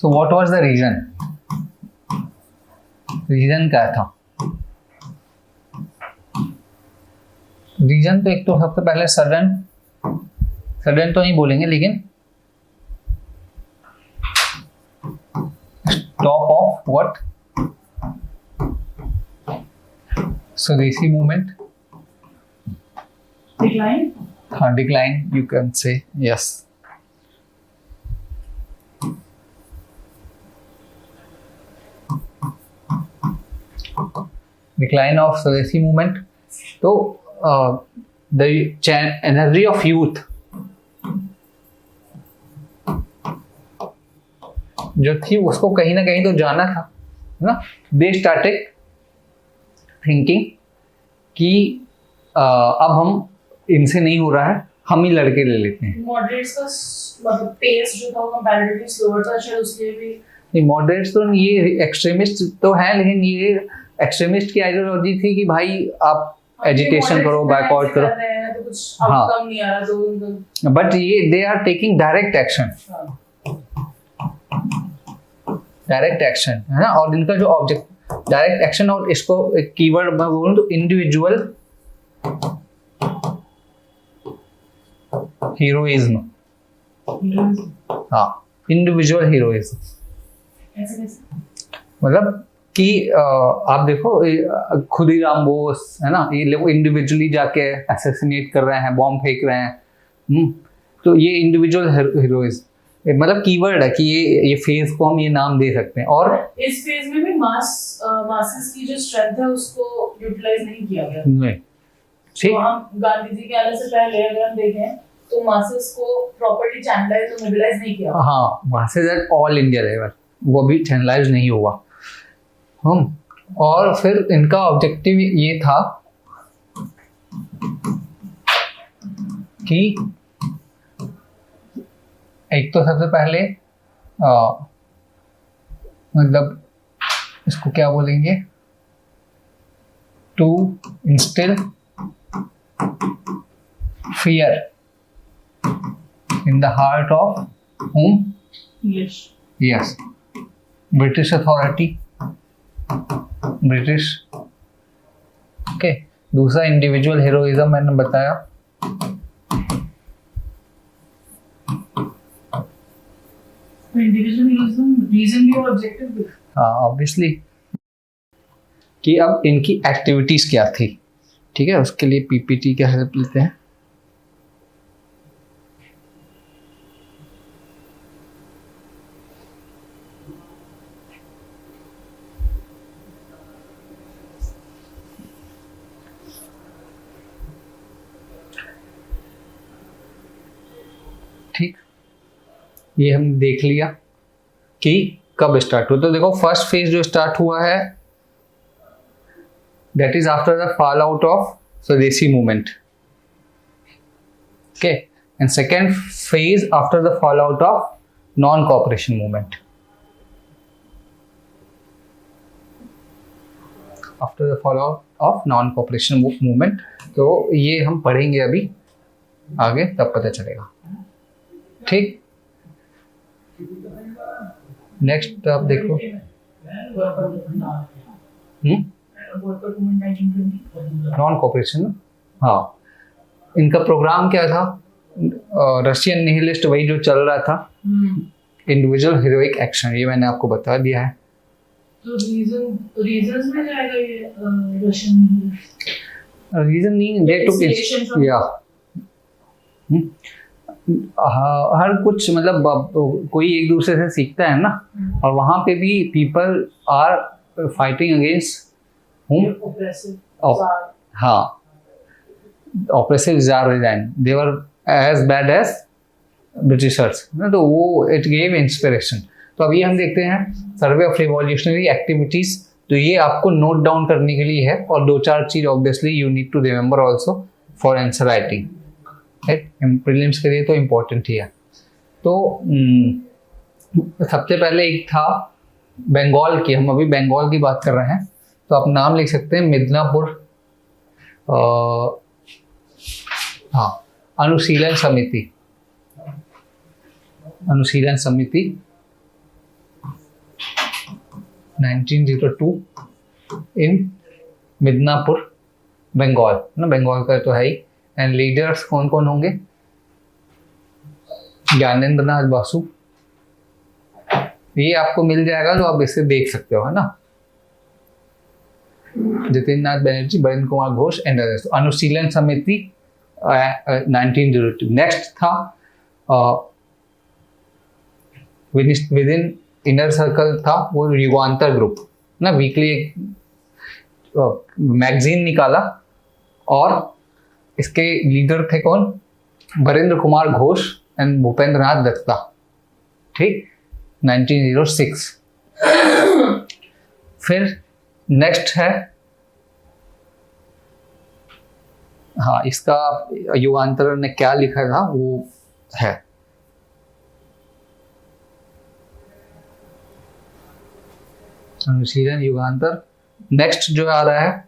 So what was the reason? Reason क्या था? Reason तो एक तो सबसे पहले सडन तो नहीं बोलेंगे, लेकिन स्टॉप ऑफ व्हाट? स्वदेशी मूवमेंट, Decline? हाँ decline you can say, yes. Decline of Swadeshi movement. तो द एनर्जी ऑफ यूथ जो थी उसको कहीं ना कहीं तो जाना था, है ना। दे स्टार्टेड थिंकिंग कि अब हम इनसे नहीं हो रहा है, हम ही लड़के ले लेते हैं। Moderates का मतलब पेस जो था वो comparatively slower था, शायद उसलिए भी। नहीं, मॉडरेट्स तो ये एक्सट्रीमिस्ट तो हैं, लेकिन ये एक्सट्रीमिस्ट की आइडियोलॉजी थी कि भाई आप एजुकेशन करो, बैकआउट करो, तो कुछ आउटकम नहीं आ रहा तो उनको। बट ये they are taking direct action, direct action, है ना। और इनका जो ऑब्जेक्ट डायरेक्ट एक्शन, और इसको एक कीवर्ड मैं बोलूं तो इंडिविजुअल हीरोइज्म, हाँ इंडिविजुअल हीरोइज्म। ऐसे कैसे? मतलब कि आप देखो खुदी राम बोस, है ना, ये लोग इंडिविजुअली जाके असैसिनेट कर रहे हैं, बॉम्ब फेंक रहे हैं। तो ये इंडिविजुअल हीरोइज्म मतलब कीवर्ड है कि ये फेज को हम ये नाम दे सकते हैं। और इस फेज में भी मासेस की जो स्ट्रेंथ है उसको यूटिलाइज नहीं किया गया। नहीं, ठीक। तो हम गांधी जी के आने से पहले अगर हम देखें तो मासेस को प्रॉपर्ली चैनलाइज और मोबिलाइज नहीं किया। हाँ, masses at all India level वो भी चैनलाइज नहीं हुआ। और फिर इनका ऑब्जेक्टिव ये था कि एक तो सबसे पहले मतलब इसको क्या बोलेंगे, to instil fear in the heart of whom? Yes, British authority, British। Okay, दूसरा इंडिविजुअल हीरोइज्म मैंने बताया। इंडिविजुअल हीरोइज्म रीजन भी और ऑब्जेक्टिव भी। हाँ ऑब्वियसली, कि अब इनकी एक्टिविटीज क्या थी। ठीक है, उसके लिए पीपीटी का हेल्प लेते हैं। ठीक, ये हम देख लिया कि कब स्टार्ट हुआ। तो देखो फर्स्ट फेज जो स्टार्ट हुआ है that is after the fall out of Swadeshi movement. Okay, and second phase after the fall out of non cooperation movement. After the fall out of non cooperation movement. तो ये हम पढ़ेंगे अभी आगे, तब पता चलेगा। ठीक, नेक्स्ट आप देखो। नॉन कोऑपरेशन, हाँ इनका प्रोग्राम क्या था? रशियन निहिलिस्ट वही जो चल रहा था, इंडिविजुअल हीरोइक एक्शन, ये मैंने आपको बता दिया है। तो रीजंस में जाएगा ये रशियन रीजन नहीं, दे टुक या हर कुछ मतलब कोई एक दूसरे से सीखता है ना, और वहां पे भी पीपल आर फाइटिंग अगेंस्ट हाँ oppressive tsar regime, they were as bad as Britishers ना, तो वो इट गेव इंस्पिरेशन। तो अभी हम देखते हैं सर्वे ऑफ रिवॉल्यूशनरी एक्टिविटीज। तो ये आपको नोट डाउन करने के लिए है, और दो चार चीज obviously you need to remember also for answer writing. Prelims के लिए तो इम्पोर्टेंट ही है। तो सबसे पहले एक था बंगाल की, हम अभी बंगाल की बात कर रहे हैं, तो आप नाम लिख सकते हैं मिदनापुर हाँ अनुशीलन समिति, अनुशीलन समिति 1902 इन मिदनापुर, बंगाल ना, बंगाल का तो है ही। एंड लीडर्स कौन कौन होंगे? ज्ञानेंद्र नाथ बासु, ये आपको मिल जाएगा तो आप इसे देख सकते हो, है ना। जतिन नाथ बनर्जी, बरेंद्र कुमार घोष एंड अदर्स। अनुशीलन समिति 1902। नेक्स्ट था विद इन इनर सर्कल था वो युगांतर ग्रुप ना, वीकली एक मैगजीन निकाला और इसके लीडर थे कौन? बरेंद्र कुमार घोष एंड भूपेंद्र नाथ दत्ता, ठीक, 1906। फिर नेक्स्ट है, हाँ, इसका युगांतर ने क्या लिखा था वो है, अनुशीलन युगांतर। नेक्स्ट जो आ रहा है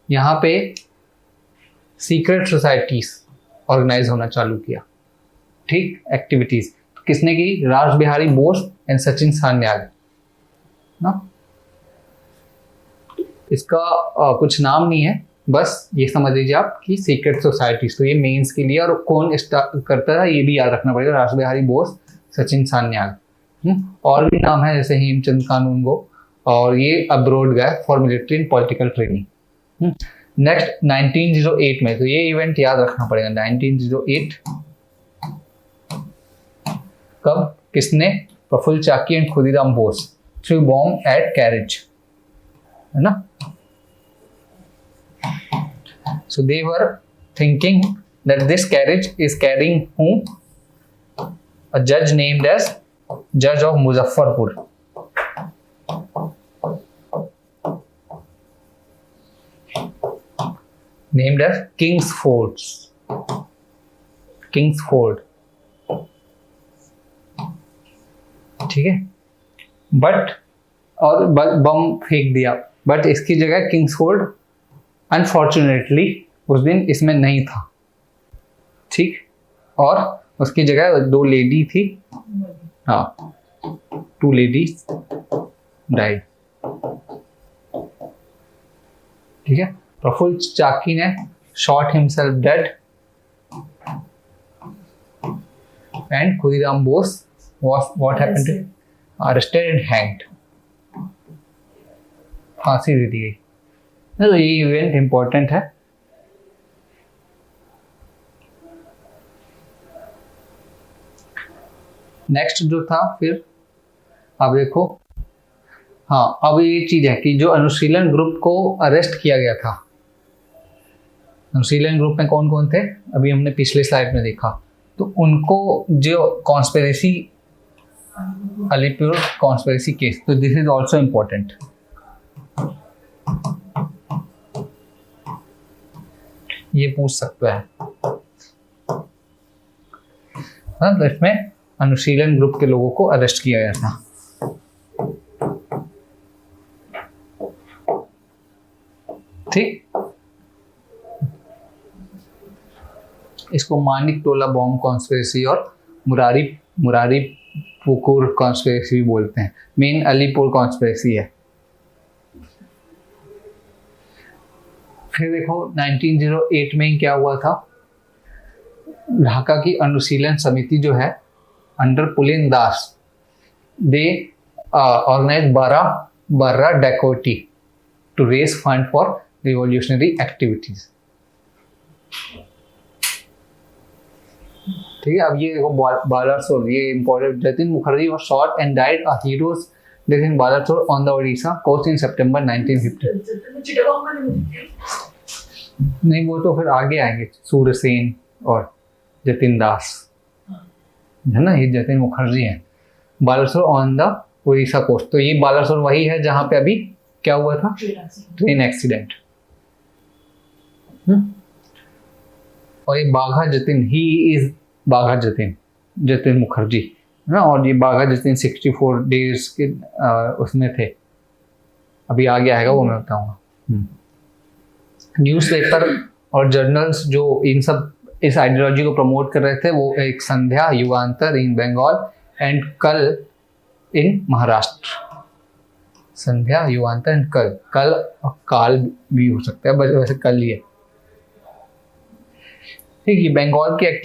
यहाँ पे सीक्रेट सोसाइटीज ऑर्गेनाइज होना चालू किया, ठीक, एक्टिविटीज किसने की? रास बिहारी बोस एंड सचिन सान्याल ना। इसका कुछ नाम नहीं है, बस ये समझ लीजिए आप कि सीक्रेट सोसाइटीज। तो ये मेंस के लिए, और कौन स्टार्ट करता है ये भी याद रखना पड़ेगा, रास बिहारी बोस, सचिन सान्याल। और भी नाम है जैसे हेमचंद कानूनगो, और ये अब्रोड गए for military and political training. Next 1908 में, तो ये इवेंट याद रखना पड़ेगा, 1908 कब, किसने? Prafulla Chaki and Khudiram Bose threw bomb at carriage, है ना। So they were thinking that this carriage is carrying whom? A judge named as Judge of Muzaffarpur. Named as Kingsford. Kingsford. ठीक है, बट और बम फेंक दिया, बट इसकी जगह किंग्सफोर्ड अनफॉर्चुनेटली उस दिन इसमें नहीं था, ठीक, और उसकी जगह 2 लेडी थी, हाँ, 2 लेडीज डाइड, ठीक है। प्रफुल्ल चाकी ने shot himself dead and Khudiram Bose what happened to arrested and hanged, फांसी दे दी गई। तो ये इवेंट इंपॉर्टेंट है। नेक्स्ट जो था फिर अब देखो, हाँ, अब ये चीज है कि जो अनुशीलन ग्रुप को अरेस्ट किया गया था, अनुशीलन ग्रुप में कौन कौन थे अभी हमने पिछले स्लाइड में देखा, तो उनको जो कॉन्स्पिरेसी, अलीपुर कॉन्स्पिरेसी केस, तो दिस इज ऑल्सो इम्पोर्टेंट। ये पूछ सकता है, हाँ, तो इसमें अनुशीलन ग्रुप के लोगों को अरेस्ट किया गया था। ठीक, इसको मानिक टोला बॉम्ब कॉन्स्पिरेसी और मुरारी पुकुर कॉन्स्पिरेसी भी बोलते हैं। मेन अलीपुर कॉन्स्पिरेसी है। फिर देखो 1908 में क्या हुआ था, ढाका की अनुशीलन समिति जो है under Pulin Das, they organize बारह dacoity to raise fund for revolutionary activities. ठीक है, अब ये देखो बालासोर, ये important, Jatin Mukherjee was shot and died a hero's death in Balasore on the Odisha coast in September 1950। नहीं, वो तो फिर आगे आएंगे, सूरसेन और जतिन दास, है ना, ये जतिन मुखर्जी हैं। Balasore on the Orissa coast, तो ये बालासोर वही है जहां पे अभी क्या हुआ था, ट्रेन एक्सीडेंट। और ये बाघा जतिन, ही इज बाघा जतिन मुखर्जी, है ना, और ये बाघा जतिन 64 डेज के उसमें थे, अभी आगे आएगा वो मैं बताऊंगा। न्यूज़पेपर और जर्नल्स जो इन सब इस आइडियोलॉजी को प्रमोट कर रहे थे, वो एक संध्या, युगांतर इन बंगाल एंड कल इन महाराष्ट्र। संध्या, युगांतर एंड कल। कल और काल भी हो सकता है, बट वैसे कल ही है। ठीक है, बंगाल की